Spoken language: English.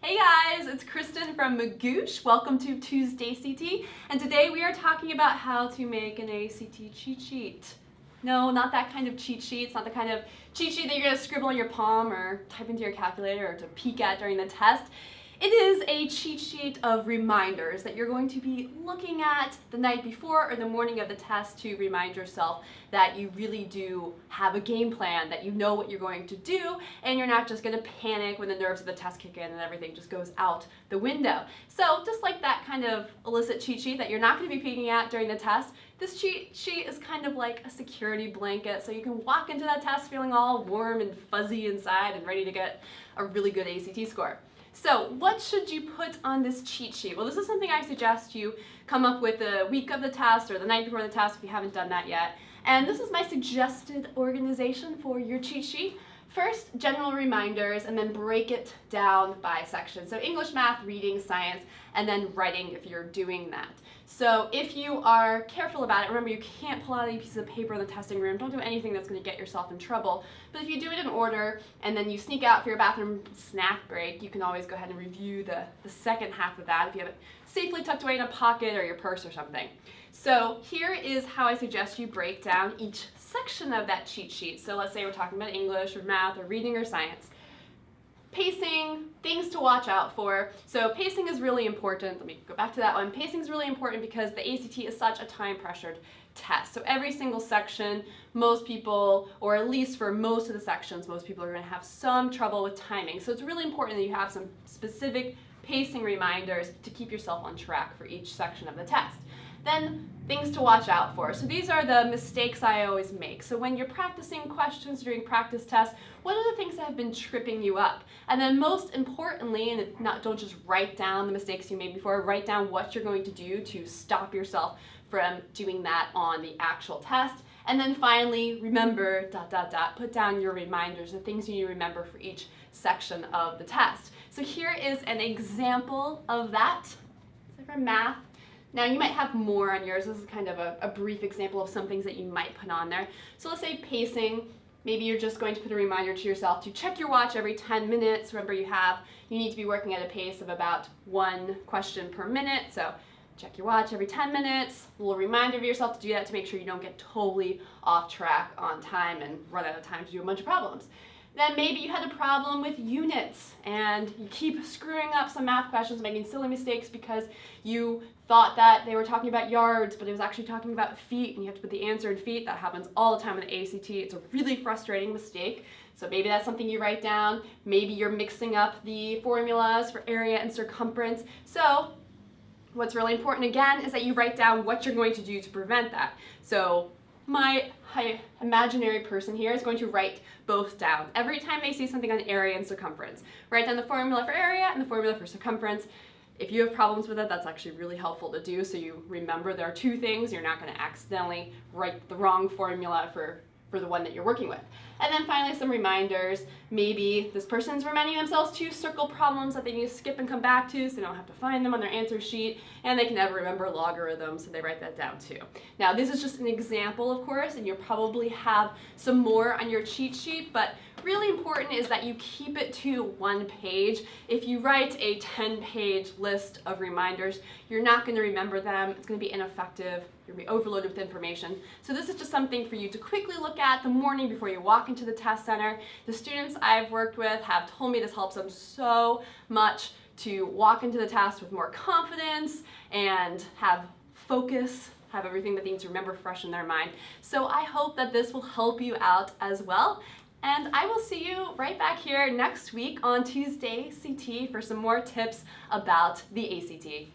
Hey guys, it's Kristin from Magoosh. Welcome to Tuesday CT, and today we are talking about how to make an ACT cheat sheet. No, not that kind of cheat sheet. It's not the kind of cheat sheet that you're going to scribble on your palm or type into your calculator or to peek at during the test. It is a cheat sheet of reminders that you're going to be looking at the night before or the morning of the test to remind yourself that you really do have a game plan, that you know what you're going to do, and you're not just going to panic when the nerves of the test kick in and everything just goes out the window. So just like that kind of illicit cheat sheet that you're not going to be peeking at during the test, this cheat sheet is kind of like a security blanket, so you can walk into that test feeling all warm and fuzzy inside and ready to get a really good ACT score. So what should you put on this cheat sheet? Well, this is something I suggest you come up with the week of the test or the night before the test if you haven't done that yet. And this is my suggested organization for your cheat sheet. First, general reminders, and then break it down by section. So English, math, reading, science, and then writing if you're doing that. So if you are careful about it, remember you can't pull out any pieces of paper in the testing room. Don't do anything that's going to get yourself in trouble. But if you do it in order and then you sneak out for your bathroom snack break, you can always go ahead and review the second half of that if you have it safely tucked away in a pocket or your purse or something. So here is how I suggest you break down each section of that cheat sheet. So let's say we're talking about English or math or reading or science. Pacing, things to watch out for. So pacing is really important. Let me go back to that one. Pacing is really important because the ACT is such a time-pressured test. So every single section, most people, or at least for most of the sections, most people are going to have some trouble with timing. So it's really important that you have some specific pacing reminders to keep yourself on track for each section of the test. Then things to watch out for. So these are the mistakes I always make. So when you're practicing questions during practice tests, what are the things that have been tripping you up? And then most importantly, and don't just write down the mistakes you made before, write down what you're going to do to stop yourself from doing that on the actual test. And then finally, remember, put down your reminders, the things you need to remember for each section of the test. So here is an example of that. So for math, now you might have more on yours. This is kind of a brief example of some things that you might put on there. So let's say pacing. Maybe you're just going to put a reminder to yourself to check your watch every 10 minutes. Remember you need to be working at a pace of about 1 question per minute. So check your watch every 10 minutes. A little reminder of yourself to do that to make sure you don't get totally off track on time and run out of time to do a bunch of problems. Then maybe you had a problem with units and you keep screwing up some math questions, making silly mistakes because you thought that they were talking about yards, but it was actually talking about feet, and you have to put the answer in feet. That happens all the time in the ACT. It's a really frustrating mistake. So maybe that's something you write down. Maybe you're mixing up the formulas for area and circumference. So what's really important again is that you write down what you're going to do to prevent that. So my imaginary person here is going to write both down. Every time they see something on area and circumference, write down the formula for area and the formula for circumference. If you have problems with it, that's actually really helpful to do, so you remember there are two things. You're not going to accidentally write the wrong formula for the one that you're working with. And then finally some reminders. Maybe this person's reminding themselves to circle problems that they need to skip and come back to so they don't have to find them on their answer sheet, and they can never remember logarithms, so they write that down too. Now this is just an example, of course, and you'll probably have some more on your cheat sheet, but really important is that you keep it to 1 page. If you write a 10-page list of reminders, you're not going to remember them. It's going to be ineffective. You're going to be overloaded with information. So this is just something for you to quickly look at the morning before you walk into the test center. The students I've worked with have told me this helps them so much to walk into the test with more confidence and have focus, have everything that they need to remember fresh in their mind. So I hope that this will help you out as well. And I will see you right back here next week on Tuesday CT for some more tips about the ACT.